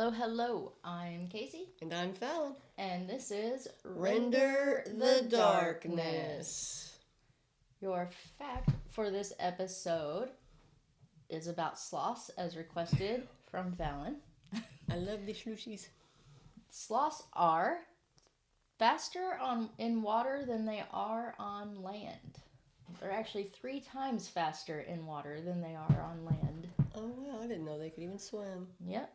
Hello, hello. I'm Casey. And I'm Fallon. And this is Render the Darkness. Your fact for this episode is about sloths as requested from Fallon. I love the slushies. Sloths are faster in water than they are on land. They're actually 3 times faster in water than they are on land. Oh, wow. I didn't know they could even swim. Yep.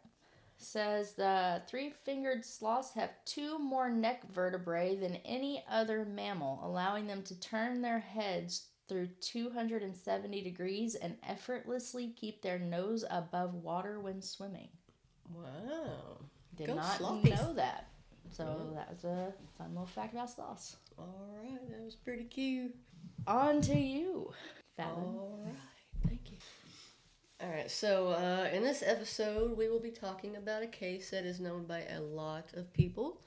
Says the 3-fingered sloths have 2 more neck vertebrae than any other mammal, allowing them to turn their heads through 270 degrees and effortlessly keep their nose above water when swimming. Wow. Did Go not sloppies. know that. So that was a fun little fact about sloths. All right. That was pretty cute. On to you, Fallon. All right. Thank you. All right. So in this episode, we will be talking about a case that is known by a lot of people.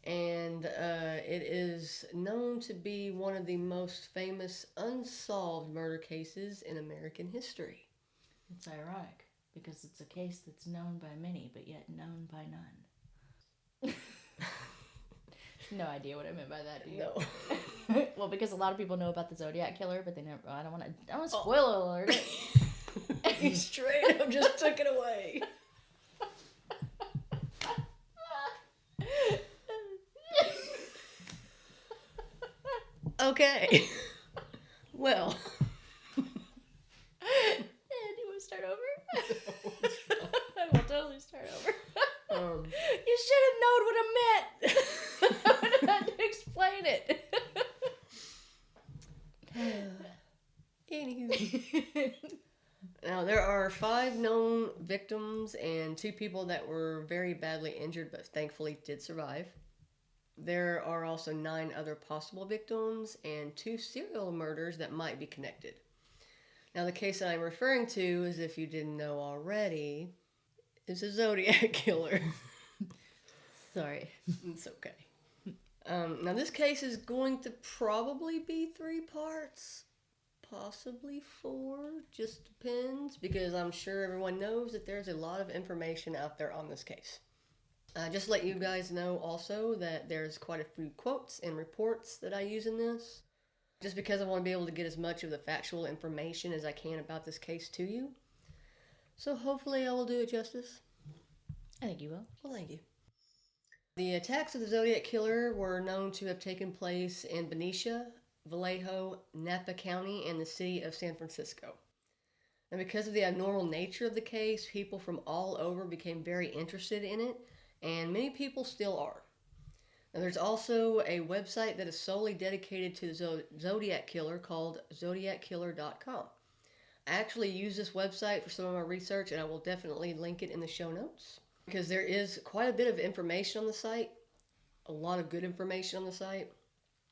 And it is known to be one of the most famous unsolved murder cases in American history. It's ironic because it's a case that's known by many, but yet known by none. No idea what I meant by that, do you? No. Well, because a lot of people know about the Zodiac Killer, but they never. I don't want to spoiler alert it. You straight up just took it away. Okay. Well. Do you want to start over? I will totally start over. You should have known what I meant. I would have had to explain it. Anywho. Now, there are 5 known victims and 2 people that were very badly injured, but thankfully did survive. There are also 9 other possible victims and 2 serial murders that might be connected. Now, the case that I'm referring to, as if you didn't know already, is a Zodiac Killer. Sorry. It's okay. Now, this case is going to probably be 3 parts. Possibly 4. Just depends, because I'm sure everyone knows that there's a lot of information out there on this case. Just to let you guys know also that there's quite a few quotes and reports that I use in this, just because I want to be able to get as much of the factual information as I can about this case to you. So hopefully I will do it justice. I think you will. Well, thank you. The attacks of the Zodiac Killer were known to have taken place in Benicia, Vallejo, Napa County, and the city of San Francisco. And because of the abnormal nature of the case, people from all over became very interested in it, and many people still are. Now, there's also a website that is solely dedicated to the Zodiac Killer called zodiackiller.com. I actually use this website for some of my research, and I will definitely link it in the show notes, because there is quite a bit of information on the site, a lot of good information on the site.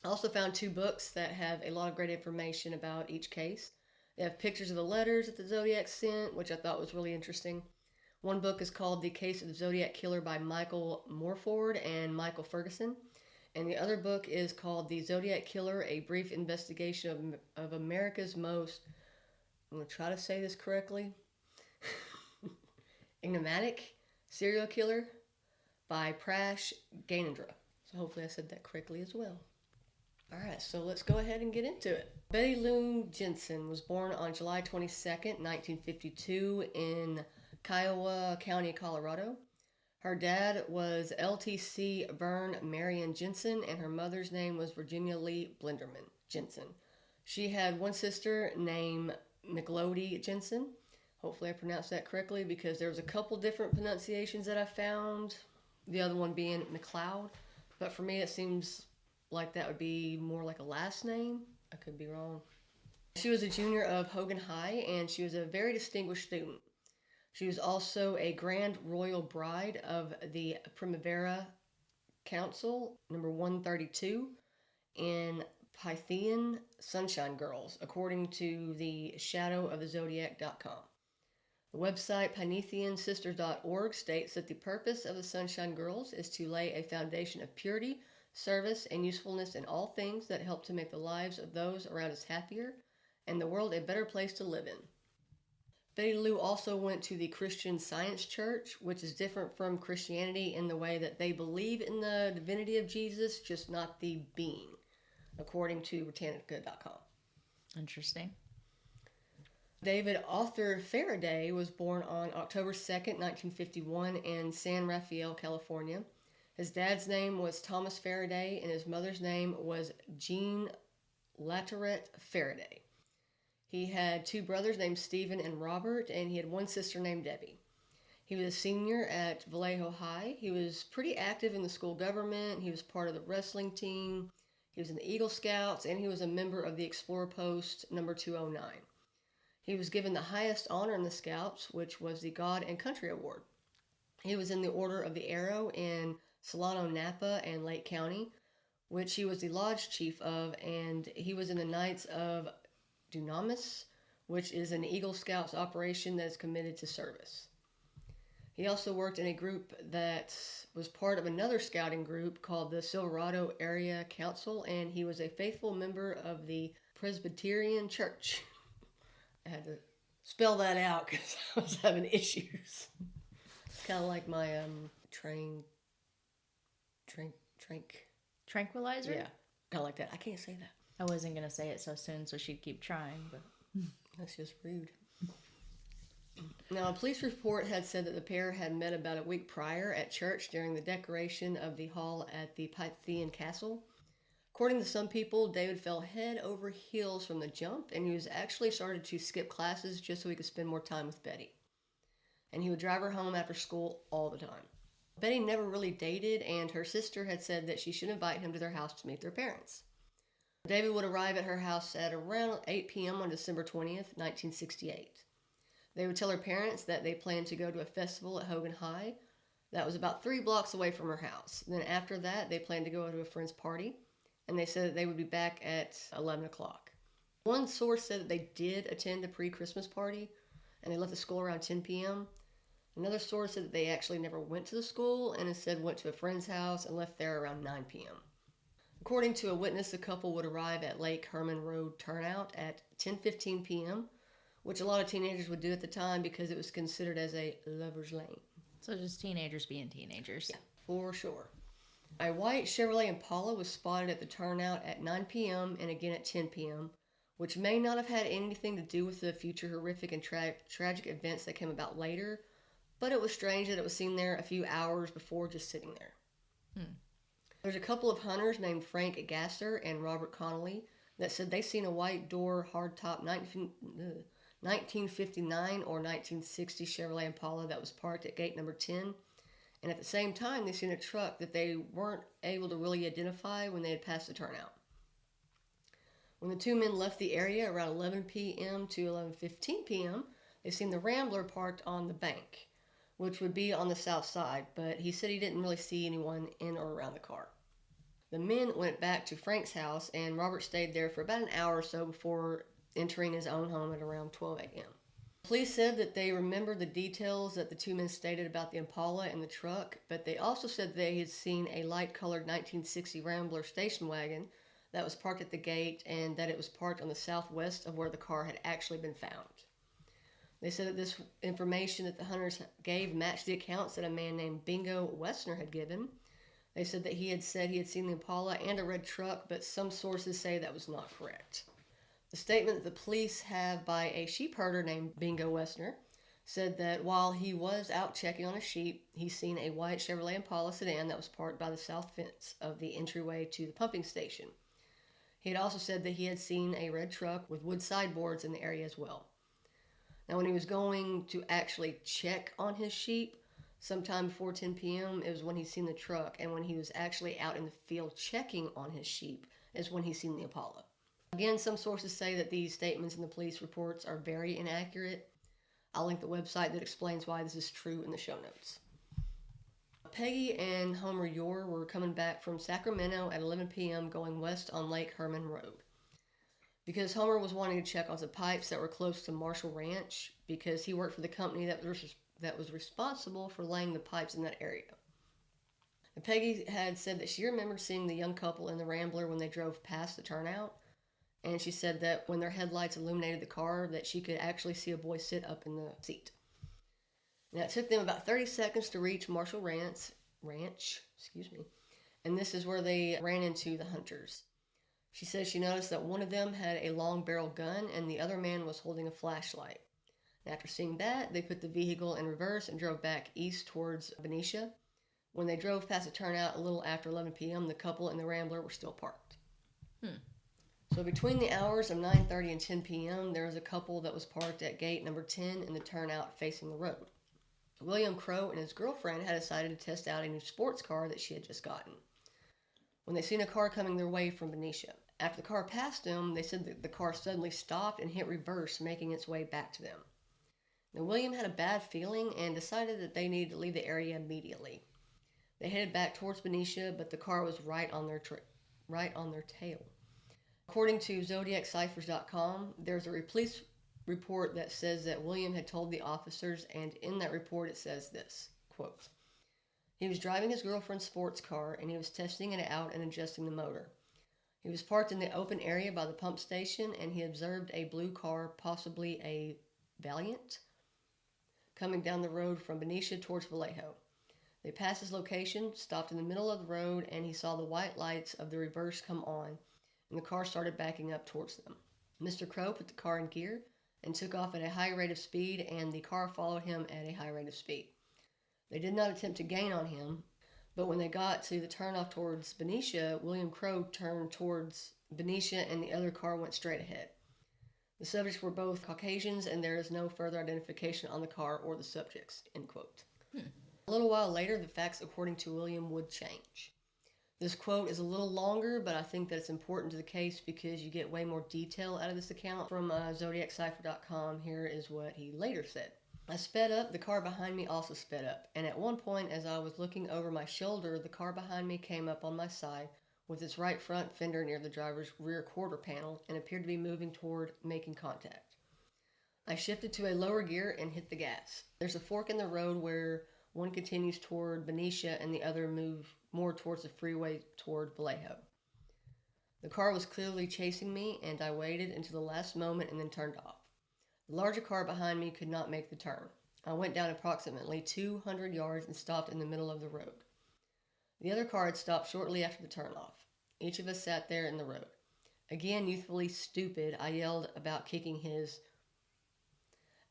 I also found 2 books that have a lot of great information about each case. They have pictures of the letters that the Zodiac sent, which I thought was really interesting. One book is called The Case of the Zodiac Killer by Michael Morford and Michael Ferguson. And the other book is called The Zodiac Killer, A Brief Investigation of America's Most, I'm going to try to say this correctly, enigmatic serial killer by Prash Gainandra. So hopefully I said that correctly as well. Alright, so let's go ahead and get into it. Betty Lou Jensen was born on July 22nd, 1952 in Kiowa County, Colorado. Her dad was LTC Vern Marion Jensen, and her mother's name was Virginia Lee Blinderman Jensen. She had one sister named McLody Jensen. Hopefully I pronounced that correctly, because there was a couple different pronunciations that I found, the other one being McLeod. But for me it seems like that would be more like a last name. I could be wrong. She was a junior of Hogan High, and she was a very distinguished student. She was also a Grand Royal Bride of the Primavera Council, number 132, in Pythian Sunshine Girls, according to the shadowofthezodiac.com. The website pythiansisters.org states that the purpose of the Sunshine Girls is to lay a foundation of purity, service, and usefulness in all things that help to make the lives of those around us happier and the world a better place to live in. Betty Lou also went to the Christian Science Church, which is different from Christianity in the way that they believe in the divinity of Jesus, just not the being, according to Britannica.com. Interesting. David Arthur Faraday was born on October 2nd, 1951 in San Rafael, California. His dad's name was Thomas Faraday, and his mother's name was Jean Latourette Faraday. He had two brothers named Stephen and Robert, and he had one sister named Debbie. He was a senior at Vallejo High. He was pretty active in the school government. He was part of the wrestling team. He was in the Eagle Scouts, and he was a member of the Explorer Post number 209. He was given the highest honor in the Scouts, which was the God and Country Award. He was in the Order of the Arrow in Solano, Napa, and Lake County, which he was the lodge chief of, and he was in the Knights of Dunamis, which is an Eagle Scouts operation that is committed to service. He also worked in a group that was part of another scouting group called the Silverado Area Council, and he was a faithful member of the Presbyterian Church. I had to spell that out because I was having issues. It's kind of like my Tranquilizer? Yeah, kind of like that. I can't say that. I wasn't going to say it so soon, so she'd keep trying, but... That's just rude. Now, a police report had said that the pair had met about a week prior at church during the decoration of the hall at the Pythian Castle. According to some people, David fell head over heels from the jump, and he was actually started to skip classes just so he could spend more time with Betty. And he would drive her home after school all the time. Betty never really dated, and her sister had said that she should invite him to their house to meet their parents. David would arrive at her house at around 8 p.m. on December 20th, 1968. They would tell her parents that they planned to go to a festival at Hogan High. That was about 3 blocks away from her house. Then after that, they planned to go to a friend's party, and they said that they would be back at 11 o'clock. One source said that they did attend a pre-Christmas party, and they left the school around 10 p.m. Another source said that they actually never went to the school, and instead went to a friend's house and left there around 9 p.m. According to a witness, the couple would arrive at Lake Herman Road Turnout at 10:15 p.m., which a lot of teenagers would do at the time because it was considered as a lover's lane. So just teenagers being teenagers. Yeah, for sure. A white Chevrolet Impala was spotted at the turnout at 9 p.m. and again at 10 p.m., which may not have had anything to do with the future horrific and tragic events that came about later, but it was strange that it was seen there a few hours before just sitting there. There's a couple of hunters named Frank Gasser and Robert Connolly that said they seen a white door hardtop 1959 or 1960 Chevrolet Impala that was parked at gate number 10. And at the same time, they seen a truck that they weren't able to really identify when they had passed the turnout. When the two men left the area around 11 p.m. to 11:15 p.m., they seen the Rambler parked on the bank, which would be on the south side, but he said he didn't really see anyone in or around the car. The men went back to Frank's house, and Robert stayed there for about an hour or so before entering his own home at around 12 a.m. Police said that they remembered the details that the two men stated about the Impala and the truck, but they also said they had seen a light-colored 1960 Rambler station wagon that was parked at the gate and that it was parked on the southwest of where the car had actually been found. They said that this information that the hunters gave matched the accounts that a man named Bingo Wessner had given. They said that he had said he had seen the Impala and a red truck, but some sources say that was not correct. The statement that the police have by a sheep herder named Bingo Wessner said that while he was out checking on a sheep, he seen a white Chevrolet Impala sedan that was parked by the south fence of the entryway to the pumping station. He had also said that he had seen a red truck with wood sideboards in the area as well. Now, when he was going to actually check on his sheep, sometime before 10 p.m., it was when he seen the truck, and when he was actually out in the field checking on his sheep is when he seen the Impala. Again, some sources say that these statements in the police reports are very inaccurate. I'll link the website that explains why this is true in the show notes. Peggy and Homer Yore were coming back from Sacramento at 11 p.m. going west on Lake Herman Road. Because Homer was wanting to check on some pipes that were close to Marshall Ranch because he worked for the company that was responsible for laying the pipes in that area. And Peggy had said that she remembered seeing the young couple in the Rambler when they drove past the turnout, And she said that when their headlights illuminated the car, that she could actually see a boy sit up in the seat. Now, it took them about 30 seconds to reach Marshall Ranch, and this is where they ran into the hunters. She says she noticed that one of them had a long barrel gun and the other man was holding a flashlight. After seeing that, they put the vehicle in reverse and drove back east towards Benicia. When they drove past a turnout a little after 11 p.m., the couple and the Rambler were still parked. So between the hours of 9:30 and 10 p.m., there was a couple that was parked at gate number 10 in the turnout facing the road. William Crow and his girlfriend had decided to test out a new sports car that she had just gotten when they seen a car coming their way from Benicia. After the car passed them, they said that the car suddenly stopped and hit reverse, making its way back to them. Now, William had a bad feeling and decided that they needed to leave the area immediately. They headed back towards Benicia, but the car was right on their tail. According to ZodiacCiphers.com, there's a police report that says that William had told the officers, and in that report it says this, quote, "He was driving his girlfriend's sports car and he was testing it out and adjusting the motor. He was parked in the open area by the pump station and he observed a blue car, possibly a Valiant, coming down the road from Benicia towards Vallejo. They passed his location, stopped in the middle of the road, and he saw the white lights of the reverse come on, and the car started backing up towards them. Mr. Crow put the car in gear and took off at a high rate of speed, and the car followed him at a high rate of speed. They did not attempt to gain on him, but when they got to the turnoff towards Benicia, William Crow turned towards Benicia and the other car went straight ahead. The subjects were both Caucasians, and there is no further identification on the car or the subjects," end quote. A little while later, the facts according to William would change. This quote is a little longer, but I think that it's important to the case because you get way more detail out of this account. From ZodiacCipher.com, here is what he later said. "I sped up, the car behind me also sped up, and at one point as I was looking over my shoulder, the car behind me came up on my side with its right front fender near the driver's rear quarter panel and appeared to be moving toward making contact. I shifted to a lower gear and hit the gas. There's a fork in the road where one continues toward Benicia and the other moved more towards the freeway toward Vallejo. The car was clearly chasing me, and I waited until the last moment and then turned off. The larger car behind me could not make the turn. I went down approximately 200 yards and stopped in the middle of the road. The other car had stopped shortly after the turnoff. Each of us sat there in the road. Again, youthfully stupid, I yelled about kicking his.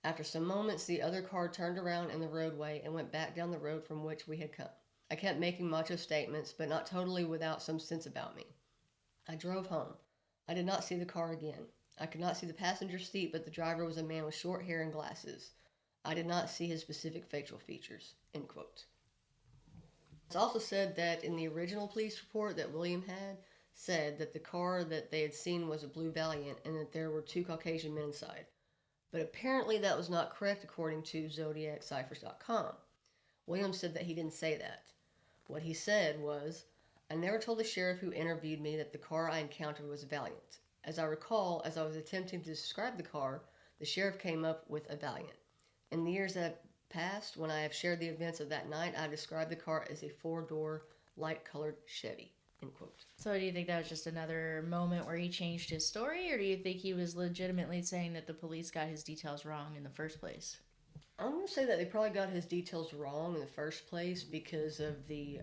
After some moments, the other car turned around in the roadway and went back down the road from which we had come. I kept making macho statements, but not totally without some sense about me. I drove home. I did not see the car again. I could not see the passenger seat, but the driver was a man with short hair and glasses. I did not see his specific facial features," end quote. It's also said that in the original police report that William had, said that the car that they had seen was a blue Valiant and that there were 2 Caucasian men inside. But apparently that was not correct according to ZodiacCiphers.com. William said that he didn't say that. What he said was, "I never told the sheriff who interviewed me that the car I encountered was a Valiant. As I recall, as I was attempting to describe the car, the sheriff came up with a Valiant. In the years that have passed, when I have shared the events of that night, I have described the car as a 4-door, light-colored Chevy," end quote. So do you think that was just another moment where he changed his story, or do you think he was legitimately saying that the police got his details wrong in the first place? I'm going to say that they probably got his details wrong in the first place because of the,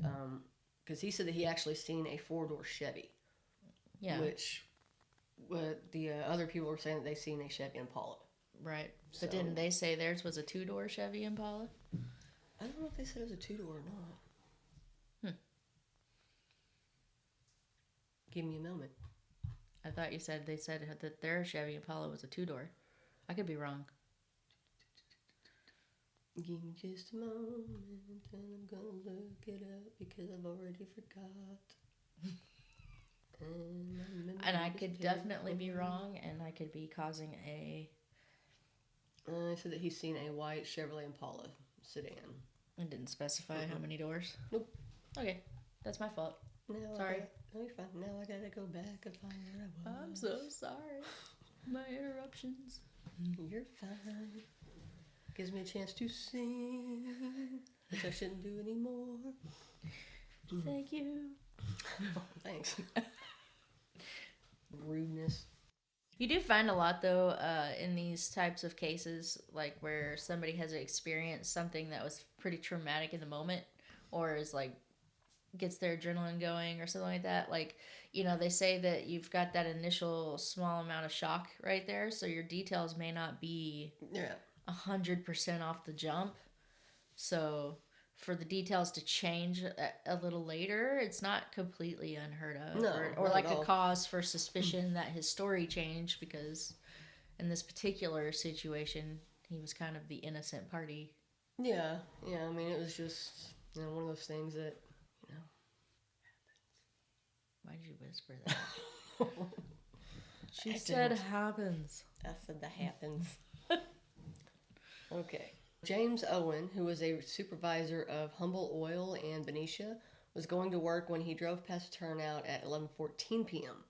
because he said that he actually seen a 4-door Chevy. Yeah. Which the other people were saying that they seen a Chevy Impala. Right. So, But didn't they say theirs was a 2-door Chevy Impala? I don't know if they said it was a 2-door or not. Give me a moment. I thought you said they said that their Chevy Impala was a 2-door. I could be wrong. Give me just a moment and I'm gonna look it up because I've already forgot. And I could definitely be wrong, and I could be causing a... I said that he's seen a white Chevrolet Impala sedan. It didn't specify how many doors? Nope. Okay, that's my fault. Now Sorry. No, you're fine. Now I gotta go back and find where I was. I'm so sorry. My interruptions. You're fine. Gives me a chance to sing, which I shouldn't do anymore. Thank you. Oh, thanks. Rudeness. You do find a lot, though, in these types of cases, like where somebody has experienced something that was pretty traumatic in the moment, or is like gets their adrenaline going or something like that. Like, they say that you've got that initial small amount of shock right there, so your details may not be 100% off the jump. So for the details to change a little later, it's not completely unheard of. No, or not like at a all. cause for suspicion that his story changed, because in this particular situation, he was kind of the innocent party. Yeah, yeah. I mean, it was just one of those things that you know. Why did you whisper that? She I said didn't. happens. I said that happens. Okay. James Owen, who was a supervisor of Humble Oil and Benicia, was going to work when he drove past a turnout at 11:14 p.m.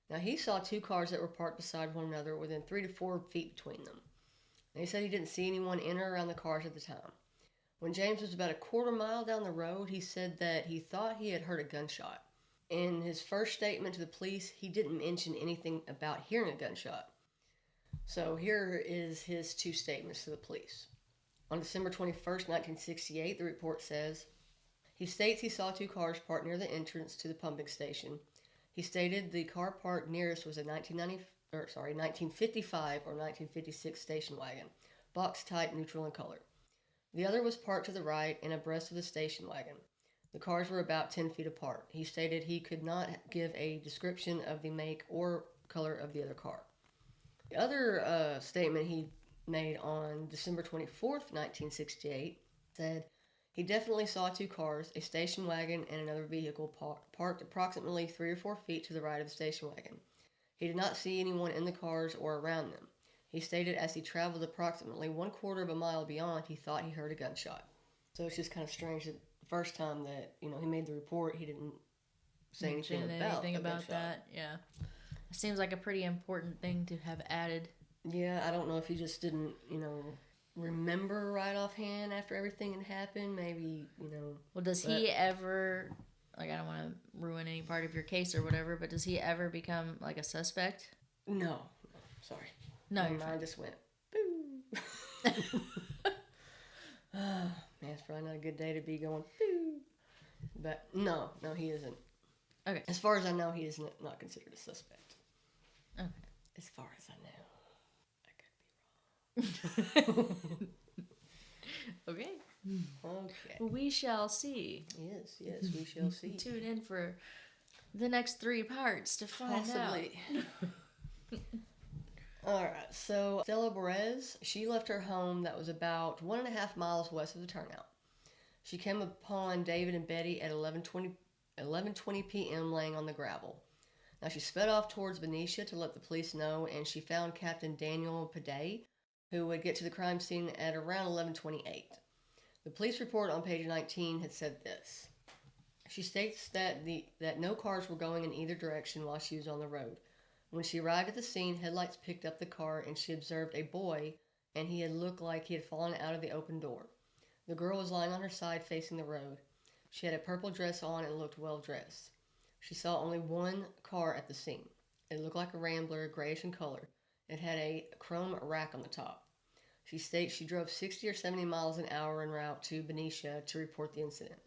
Now he saw two cars that were parked beside one another within 3 to 4 feet between them. And he said he didn't see anyone in or around the cars at the time. When James was about a quarter mile down the road, he said that he thought he had heard a gunshot. In his first statement to the police, he didn't mention anything about hearing a gunshot. So here is his two statements to the police. On December 21st, 1968, the report says, he states he saw two cars parked near the entrance to the pumping station. He stated the car parked nearest was a 1955 or 1956 station wagon, box type, neutral in color. The other was parked to the right and abreast of the station wagon. The cars were about 10 feet apart. He stated he could not give a description of the make or color of the other car. The other statement he made on December 24th, 1968, said he definitely saw two cars, a station wagon and another vehicle parked approximately 3 or 4 feet to the right of the station wagon. He did not see anyone in the cars or around them. He stated as he traveled approximately 1/4 of a mile beyond, he thought he heard a gunshot. So it's just kind of strange that the first time that, he made the report, he didn't say anything about that. Yeah. It seems like a pretty important thing to have added. Yeah, I don't know if he just didn't, remember right offhand after everything had happened. Maybe, Well, does he ever, like, I don't want to ruin any part of your case or whatever, but does he ever become, like, a suspect? No. Sorry. No, my mind just went, boo. Man, it's probably not a good day to be going, boo. But no, he isn't. Okay. As far as I know, he is not considered a suspect. Okay. As far as I know. I could be wrong. Okay. Okay. We shall see. Yes, we shall see. Tune in for the next 3 parts to find Possibly. out. Alright, so Stella Perez, she left her home that was about 1.5 miles west of the turnout. She came upon David and Betty at 11:20 p.m. laying on the gravel. Now she sped off towards Benicia to let the police know, and she found Captain Daniel Faraday, who would get to the crime scene at around 11:28. The police report on page 19 had said this. She states that no cars were going in either direction while she was on the road. When she arrived at the scene, headlights picked up the car and she observed a boy, and he had looked like he had fallen out of the open door. The girl was lying on her side facing the road. She had a purple dress on and looked well dressed. She saw only one car at the scene. It looked like a Rambler, grayish in color. It had a chrome rack on the top. She states she drove 60 or 70 miles an hour en route to Benicia to report the incident.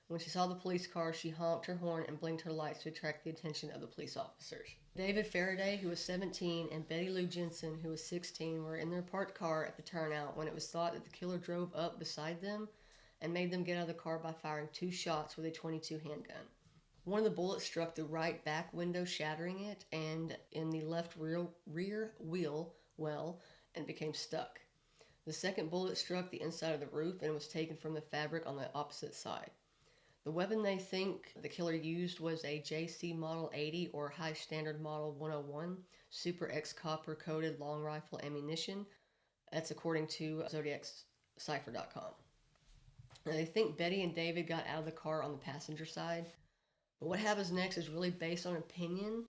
When she saw the police car, she honked her horn and blinked her lights to attract the attention of the police officers. David Faraday, who was 17, and Betty Lou Jensen, who was 16, were in their parked car at the turnout when it was thought that the killer drove up beside them and made them get out of the car by firing 2 shots with a .22 handgun. One of the bullets struck the right back window, shattering it, and in the left rear wheel well, and became stuck. The second bullet struck the inside of the roof and was taken from the fabric on the opposite side. The weapon they think the killer used was a JC Model 80 or High Standard Model 101 Super X copper coated long rifle ammunition. That's according to Zodiac cipher.com. Now they think Betty and David got out of the car on the passenger side. But what happens next is really based on opinion.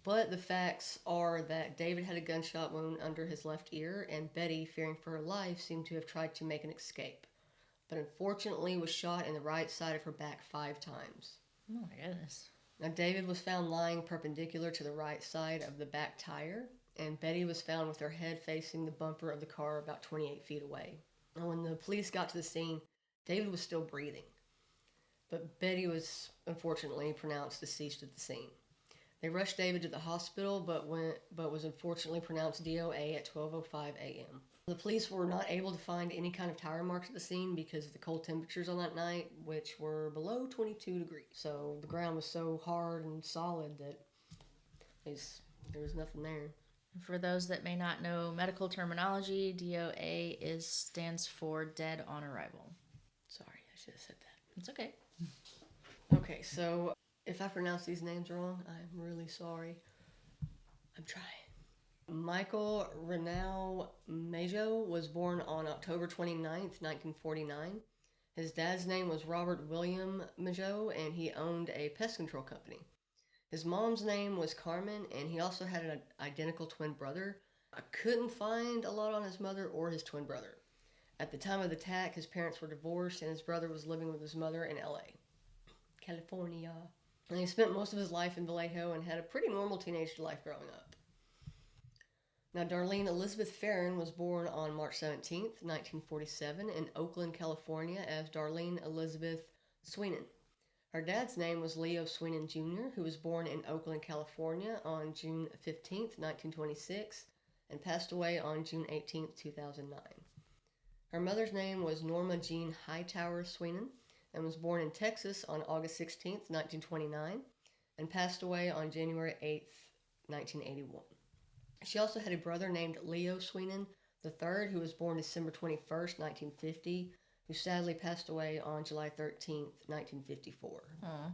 But the facts are that David had a gunshot wound under his left ear, and Betty, fearing for her life, seemed to have tried to make an escape, but unfortunately was shot in the right side of her back 5 times. Oh my goodness. Now, David was found lying perpendicular to the right side of the back tire, and Betty was found with her head facing the bumper of the car about 28 feet away. And when the police got to the scene, David was still breathing, but Betty was unfortunately pronounced deceased at the scene. They rushed David to the hospital, but was unfortunately pronounced DOA at 12:05 a.m. The police were not able to find any kind of tire marks at the scene because of the cold temperatures on that night, which were below 22 degrees. So the ground was so hard and solid that there was nothing there. For those that may not know medical terminology, DOA stands for dead on arrival. Sorry, I should have said that. It's okay. Okay, so if I pronounce these names wrong, I'm really sorry. I'm trying. Michael Renaud Mageau was born on October 29th, 1949. His dad's name was Robert William Mageau, and he owned a pest control company. His mom's name was Carmen, and he also had an identical twin brother. I couldn't find a lot on his mother or his twin brother. At the time of the attack, his parents were divorced, and his brother was living with his mother in LA, California. And he spent most of his life in Vallejo and had a pretty normal teenage life growing up. Now, Darlene Elizabeth Ferrin was born on March 17th, 1947 in Oakland, California as Darlene Elizabeth Sweenan. Her dad's name was Leo Sweenan Jr., who was born in Oakland, California on June 15th, 1926 and passed away on June 18th, 2009. Her mother's name was Norma Jean Hightower Sweenan and was born in Texas on August 16th, 1929 and passed away on January 8th, 1981. She also had a brother named Leo Sweenan III, who was born December 21st, 1950, who sadly passed away on July 13th, 1954. Aw.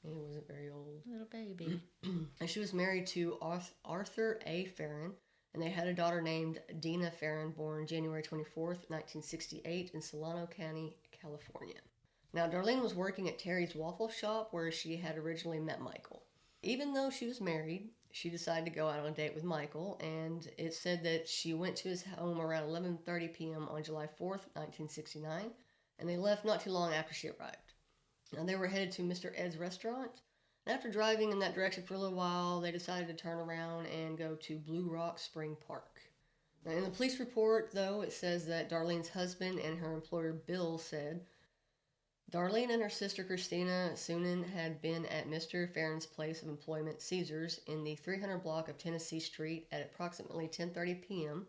He wasn't very old. Little baby. And she was married to Arthur A. Ferrin, and they had a daughter named Dina Ferrin, born January 24th, 1968, in Solano County, California. Now, Darlene was working at Terry's Waffle Shop, where she had originally met Michael. Even though she was married, she decided to go out on a date with Michael, and it said that she went to his home around 11:30 p.m. on July 4th, 1969, and they left not too long after she arrived. Now, they were headed to Mr. Ed's restaurant, and after driving in that direction for a little while, they decided to turn around and go to Blue Rock Spring Park. Now, in the police report, though, it says that Darlene's husband and her employer, Bill, said, Darlene and her sister Christina Sweenan had been at Mr. Ferrin's place of employment, Caesars, in the 300 block of Tennessee Street at approximately 10:30 p.m.,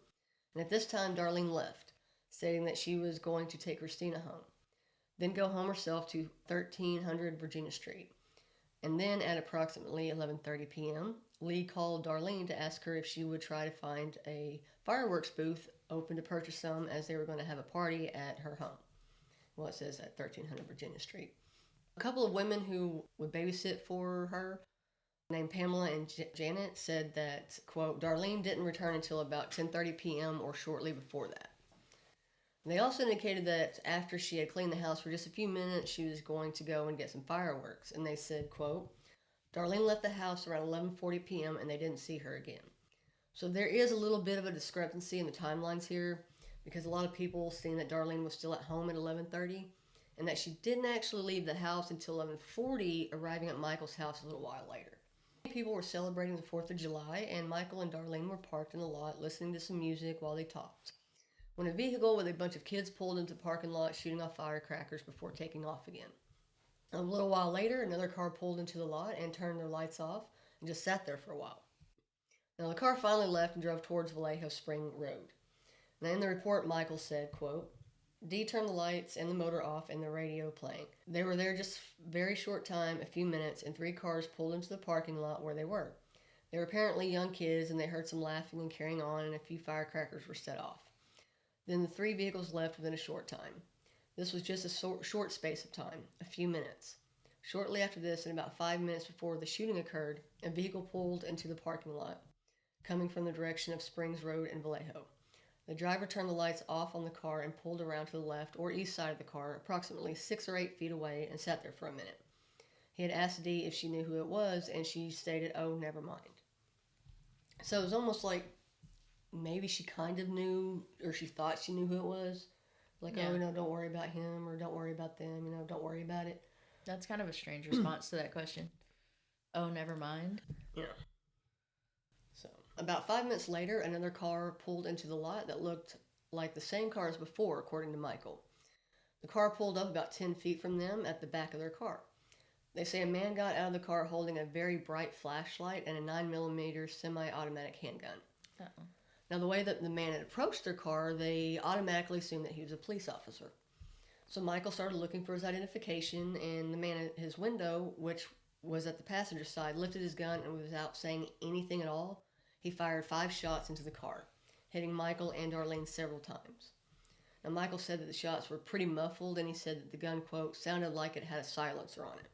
and at this time Darlene left, stating that she was going to take Christina home, then go home herself to 1300 Virginia Street. And then at approximately 11:30 p.m., Lee called Darlene to ask her if she would try to find a fireworks booth open to purchase some, as they were going to have a party at her home. Well, it says at 1300 Virginia Street. A couple of women who would babysit for her, named Pamela and Janet, said that, quote, Darlene didn't return until about 10:30 p.m. or shortly before that. They also indicated that after she had cleaned the house for just a few minutes, she was going to go and get some fireworks. And they said, quote, Darlene left the house around 11:40 p.m. and they didn't see her again. So there is a little bit of a discrepancy in the timelines here, because a lot of people seen that Darlene was still at home at 11:30 and that she didn't actually leave the house until 11:40, arriving at Michael's house a little while later. People were celebrating the 4th of July, and Michael and Darlene were parked in the lot listening to some music while they talked, when a vehicle with a bunch of kids pulled into the parking lot, shooting off firecrackers before taking off again. A little while later, another car pulled into the lot and turned their lights off and just sat there for a while. Now, the car finally left and drove towards Vallejo Spring Road. Now, in the report, Michael said, quote, Dee turned the lights and the motor off and the radio playing. They were there just a very short time, a few minutes, and 3 cars pulled into the parking lot where they were. They were apparently young kids, and they heard some laughing and carrying on, and a few firecrackers were set off. Then the 3 vehicles left within a short time. This was just a short space of time, a few minutes. Shortly after this, and about 5 minutes before the shooting occurred, a vehicle pulled into the parking lot, coming from the direction of Springs Road in Vallejo. The driver turned the lights off on the car and pulled around to the left or east side of the car, approximately 6 or 8 feet away, and sat there for a minute. He had asked Dee if she knew who it was, and she stated, oh, never mind. So it was almost like maybe she kind of knew, or she thought she knew who it was. Like, yeah. Oh, no, don't worry about him, or don't worry about them, don't worry about it. That's kind of a strange response to that question. Oh, never mind. Yeah. So, about 5 minutes later, another car pulled into the lot that looked like the same car as before, according to Michael. The car pulled up about 10 feet from them at the back of their car. They say a man got out of the car holding a very bright flashlight and a 9mm semi automatic handgun. Uh-oh. Now, the way that the man had approached their car, they automatically assumed that he was a police officer. So Michael started looking for his identification, and the man at his window, which was at the passenger side, lifted his gun and without saying anything at all, he fired 5 shots into the car, hitting Michael and Darlene several times. Now, Michael said that the shots were pretty muffled, and he said that the gun, quote, sounded like it had a silencer on it.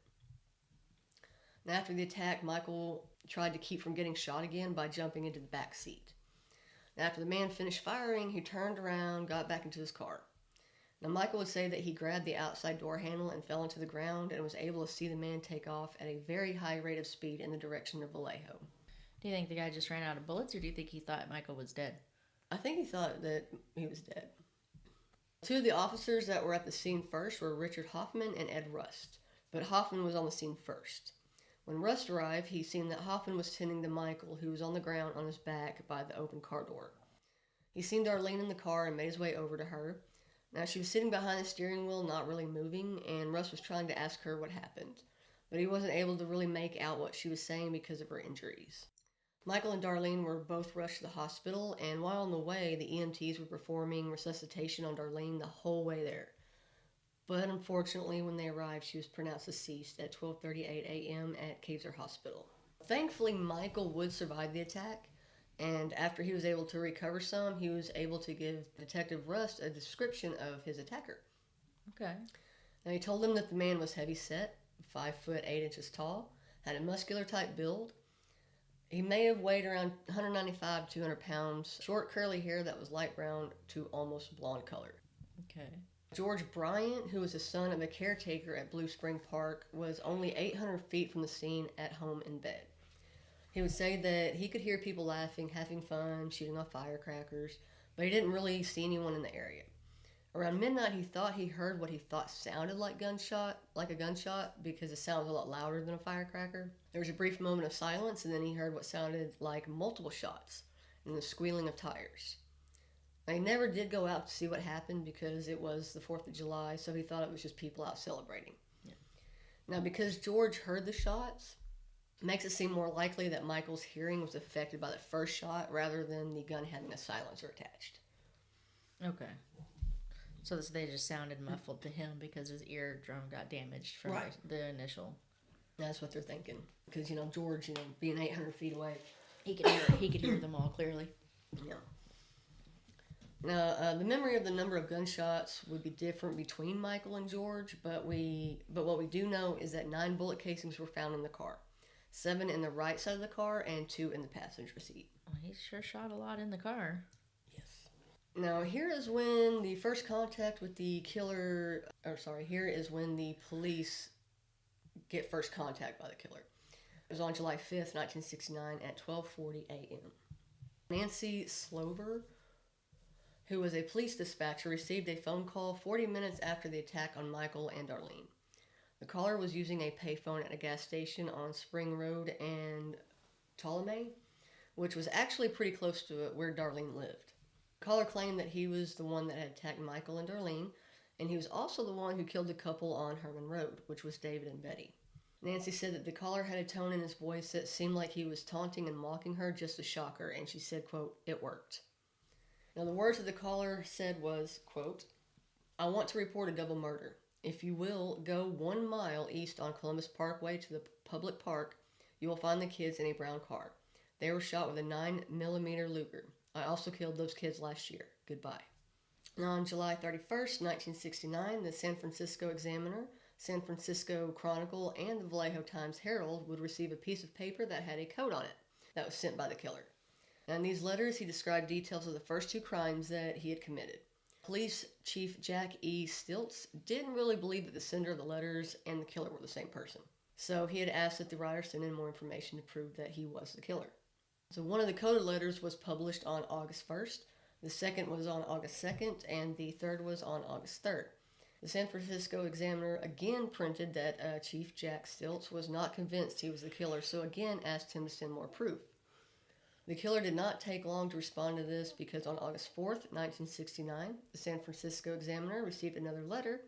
Now, after the attack, Michael tried to keep from getting shot again by jumping into the back seat. Now, after the man finished firing, he turned around, got back into his car. Now, Michael would say that he grabbed the outside door handle and fell into the ground and was able to see the man take off at a very high rate of speed in the direction of Vallejo. Do you think the guy just ran out of bullets, or do you think he thought Michael was dead? I think he thought that he was dead. 2 of the officers that were at the scene first were Richard Hoffman and Ed Rust, but Hoffman was on the scene first. When Rust arrived, he seen that Hoffman was tending to Michael, who was on the ground on his back by the open car door. He seen Darlene in the car and made his way over to her. Now, she was sitting behind the steering wheel, not really moving, and Russ was trying to ask her what happened, but he wasn't able to really make out what she was saying because of her injuries. Michael and Darlene were both rushed to the hospital, and while on the way, the EMTs were performing resuscitation on Darlene the whole way there. But unfortunately, when they arrived, she was pronounced deceased at 12:38 a.m. at Kaiser Hospital. Thankfully, Michael would survive the attack, and after he was able to recover some, he was able to give Detective Rust a description of his attacker. Okay. Now, he told him that the man was heavy set, 5 foot 8 inches tall, had a muscular type build. He may have weighed around 195 to 200 pounds, short curly hair that was light brown to almost blonde color. Okay. George Bryant, who was the son of a caretaker at Blue Spring Park, was only 800 feet from the scene at home in bed. He would say that he could hear people laughing, having fun, shooting off firecrackers, but he didn't really see anyone in the area. Around midnight, he thought he heard what he thought sounded like a gunshot, because it sounds a lot louder than a firecracker. There was a brief moment of silence, and then he heard what sounded like multiple shots and the squealing of tires. Now, he never did go out to see what happened because it was the 4th of July, so he thought it was just people out celebrating. Yeah. Now, because George heard the shots, it makes it seem more likely that Michael's hearing was affected by the first shot rather than the gun having a silencer attached. Okay. So they just sounded muffled to him because his eardrum got damaged from Right. the initial. That's what they're thinking. Because, George, being 800 feet away. He could hear them all clearly. Yeah. Now, the memory of the number of gunshots would be different between Michael and George, but what we do know is that 9 bullet casings were found in the car. 7 in the right side of the car and 2 in the passenger seat. Well, he sure shot a lot in the car. Yes. Now, here is when the first contact with the killer, here is when the police get first contact by the killer. It was on July 5th, 1969 at 12:40 a.m. Nancy Slover, who was a police dispatcher, received a phone call 40 minutes after the attack on Michael and Darlene. The caller was using a payphone at a gas station on Spring Road and Ptolemy, which was actually pretty close to where Darlene lived. The caller claimed that he was the one that had attacked Michael and Darlene, and he was also the one who killed the couple on Herman Road, which was David and Betty. Nancy said that the caller had a tone in his voice that seemed like he was taunting and mocking her just to shock her, and she said, quote, "It worked." Now, the words that the caller said was, quote, "I want to report a double murder. If you will, go 1 mile east on Columbus Parkway to the public park. You will find the kids in a brown car. They were shot with a 9mm Luger. I also killed those kids last year. Goodbye." Now, on July 31st, 1969, the San Francisco Examiner, San Francisco Chronicle, and the Vallejo Times-Herald would receive a piece of paper that had a code on it that was sent by the killer. Now, in these letters, he described details of the first 2 crimes that he had committed. Police Chief Jack E. Stilts didn't really believe that the sender of the letters and the killer were the same person. So he had asked that the writer send in more information to prove that he was the killer. So one of the coded letters was published on August 1st, the second was on August 2nd, and the third was on August 3rd. The San Francisco Examiner again printed that Chief Jack Stilts was not convinced he was the killer, so again asked him to send more proof. The killer did not take long to respond to this because on August 4th, 1969, the San Francisco Examiner received another letter,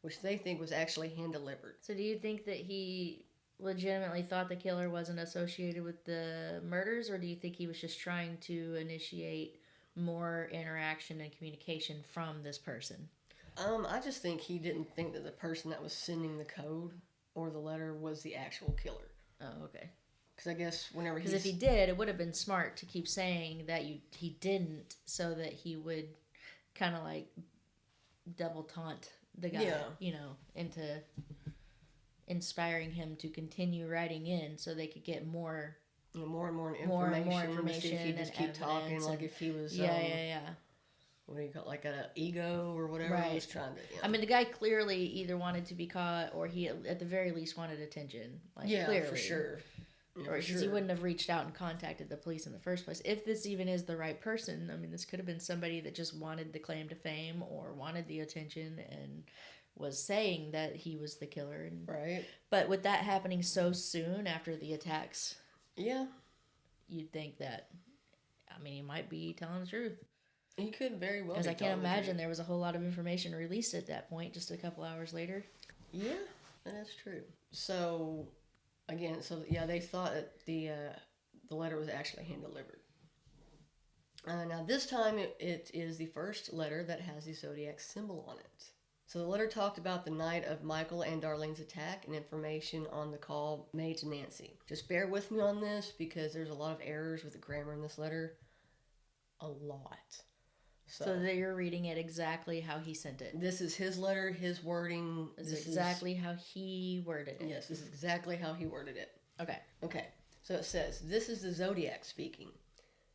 which they think was actually hand-delivered. So do you think that he legitimately thought the killer wasn't associated with the murders, or do you think he was just trying to initiate more interaction and communication from this person? I just think he didn't think that the person that was sending the code or the letter was the actual killer. Oh, okay. Because I guess whenever Because if he did, it would have been smart to keep saying that he didn't, so that he would kind of like double taunt the guy, into inspiring him to continue writing in, so they could get more, more and more more information. If he and just keep talking, like if he was what do you call it, like an ego or whatever he was trying to. I mean, the guy clearly either wanted to be caught, or he at the very least wanted attention. Like, clearly. For sure. Or because he wouldn't have reached out and contacted the police in the first place. If this even is the right person, I mean, this could have been somebody that just wanted the claim to fame or wanted the attention and was saying that he was the killer. Right. But with that happening so soon after the attacks, you'd think that, I mean, he might be telling the truth. He could very well. Because I can't imagine there was a whole lot of information released at that point just a couple hours later. Yeah, that's true. So, again, they thought that the letter was actually hand-delivered. Now, this time it is the first letter that has the Zodiac symbol on it. So the letter talked about the night of Michael and Darlene's attack and information on the call made to Nancy. Just bear with me on this because there's a lot of errors with the grammar in this letter. A lot. So that you're reading it exactly how he sent it. This is his letter, his wording. This is exactly how he worded it. Yes, this is exactly how he worded it. Okay. So it says, "This is the Zodiac speaking.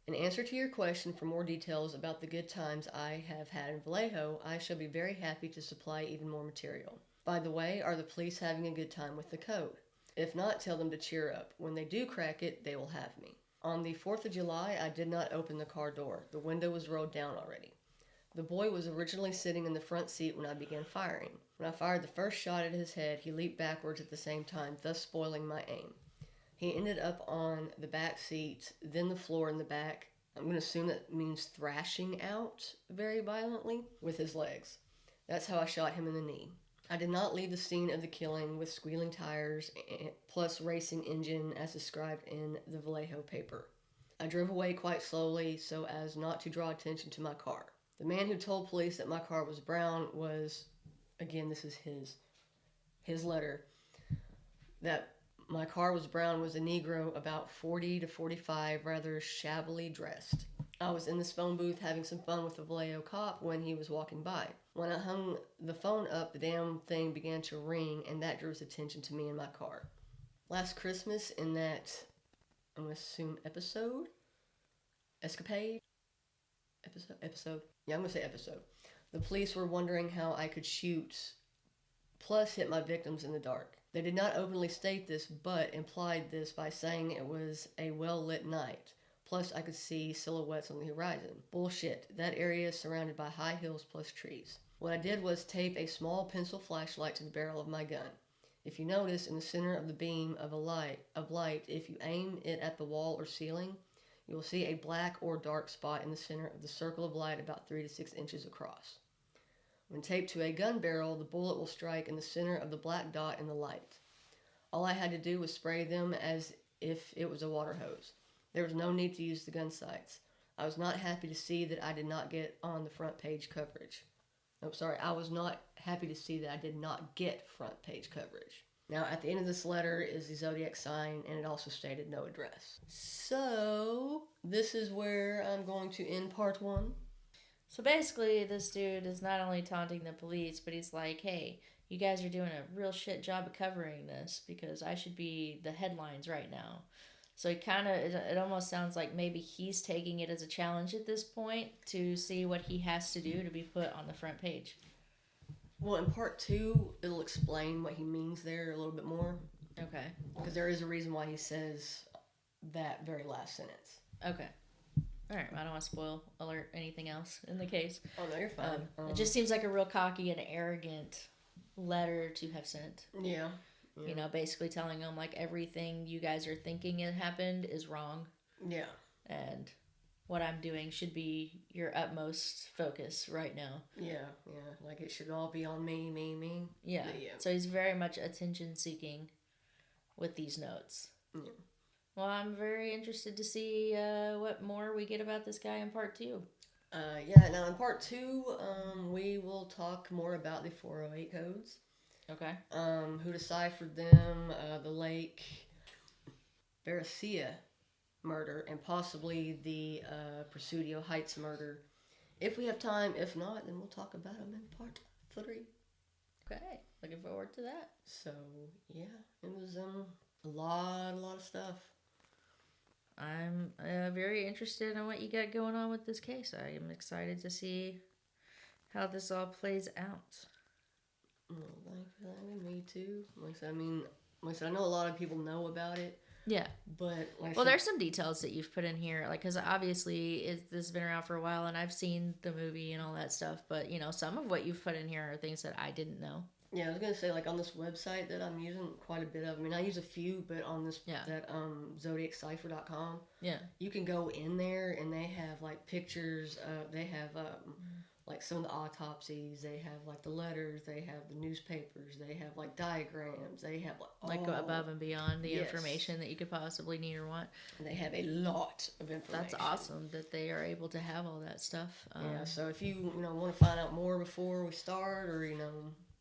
In answer to your question for more details about the good times I have had in Vallejo, I shall be very happy to supply even more material. By the way, are the police having a good time with the code? If not, tell them to cheer up. When they do crack it, they will have me. On the 4th of July, I did not open the car door. The window was rolled down already. The boy was originally sitting in the front seat when I began firing. When I fired the first shot at his head, he leaped backwards at the same time, thus spoiling my aim. He ended up on the back seat, then the floor in the back. I'm going to assume that means thrashing out very violently with his legs. That's how I shot him in the knee. I did not leave the scene of the killing with squealing tires plus racing engine as described in the Vallejo paper. I drove away quite slowly so as not to draw attention to my car. The man who told police that my car was brown was, again, this is his letter, that my car was brown was a Negro about 40 to 45, rather shabbily dressed. I was in this phone booth having some fun with the Vallejo cop when he was walking by. When I hung the phone up, the damn thing began to ring, and that drew his attention to me in my car. Last Christmas, in that, I'm going to assume escapade? Episode? Yeah, I'm going to say episode. The police were wondering how I could shoot, plus hit my victims in the dark. They did not openly state this, but implied this by saying it was a well-lit night. Plus, I could see silhouettes on the horizon. Bullshit. That area is surrounded by high hills plus trees. What I did was tape a small pencil flashlight to the barrel of my gun. If you notice, in the center of the beam of light, if you aim it at the wall or ceiling, you will see a black or dark spot in the center of the circle of light about 3 to 6 inches across. When taped to a gun barrel, the bullet will strike in the center of the black dot in the light. All I had to do was spray them as if it was a water hose. There was no need to use the gun sights. I was not happy to see that I did not get on the front page coverage. I was not happy to see that I did not get front page coverage. Now, at the end of this letter is the Zodiac sign, and it also stated no address. So, this is where I'm going to end part 1. So basically, this dude is not only taunting the police, but he's like, hey, you guys are doing a real shit job of covering this because I should be the headlines right now. So it almost sounds like maybe he's taking it as a challenge at this point to see what he has to do to be put on the front page. Well, in part 2, it'll explain what he means there a little bit more. Okay. Because there is a reason why he says that very last sentence. Okay. All right, I don't want to spoil alert anything else in the case. Oh, no, you're fine. It just seems like a real cocky and arrogant letter to have sent. Yeah. You know, basically telling them, like, everything you guys are thinking it happened is wrong. Yeah. And what I'm doing should be your utmost focus right now. Yeah, yeah. Like, it should all be on me, me, me. Yeah. So he's very much attention-seeking with these notes. Yeah. Well, I'm very interested to see what more we get about this guy in part 2. Yeah, now in part 2, we will talk more about the 408 codes. Okay. Who deciphered them, the Lake Barracia murder, and possibly the Presidio Heights murder. If we have time, if not, then we'll talk about them in part 3. Okay, looking forward to that. So, yeah, it was a lot of stuff. I'm very interested in what you got going on with this case. I am excited to see how this all plays out. Well, me too. Like I said, I know a lot of people know about it. Yeah. But there's some details that you've put in here, like, because obviously this has been around for a while, and I've seen the movie and all that stuff. But some of what you've put in here are things that I didn't know. Yeah, I was gonna say, like, on this website that I'm using quite a bit of. I mean, I use a few, but on this zodiaccipher.com, you can go in there and they have like pictures. They have like some of the autopsies. They have like the letters. They have the newspapers. They have like diagrams. They have like go above and beyond the information that you could possibly need or want. And they have a lot of information. That's awesome that they are able to have all that stuff. Yeah. So if you want to find out more before we start, or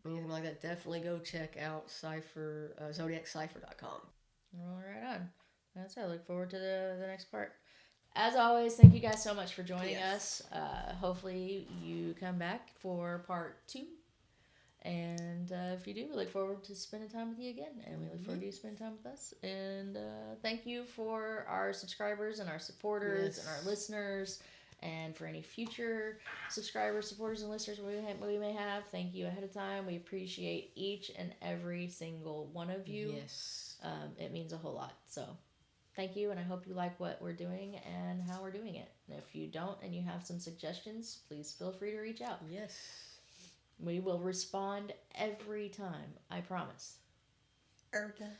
anything like that, definitely go check out zodiaccipher.com. All right on. That's I look forward to the next part. As always, thank you guys so much for joining us. Hopefully you come back for part 2. And if you do, we look forward to spending time with you again. And we look forward to you spending time with us. And thank you for our subscribers and our supporters and our listeners. And for any future subscribers, supporters, and listeners we may have, thank you ahead of time. We appreciate each and every single one of you. Yes. It means a whole lot. So thank you, and I hope you like what we're doing and how we're doing it. And if you don't and you have some suggestions, please feel free to reach out. Yes. We will respond every time, I promise. Every time.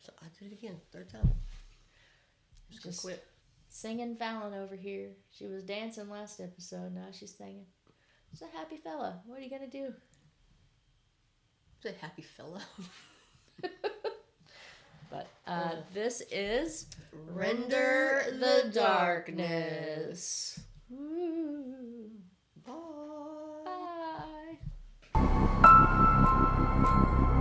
So I did it again, 3rd time. I'm just gonna quit. Singing Fallon over here. She was dancing last episode. Now she's singing. She's a happy fella. What are you gonna do? She's a happy fella. But this is Render the Darkness. Bye. Bye.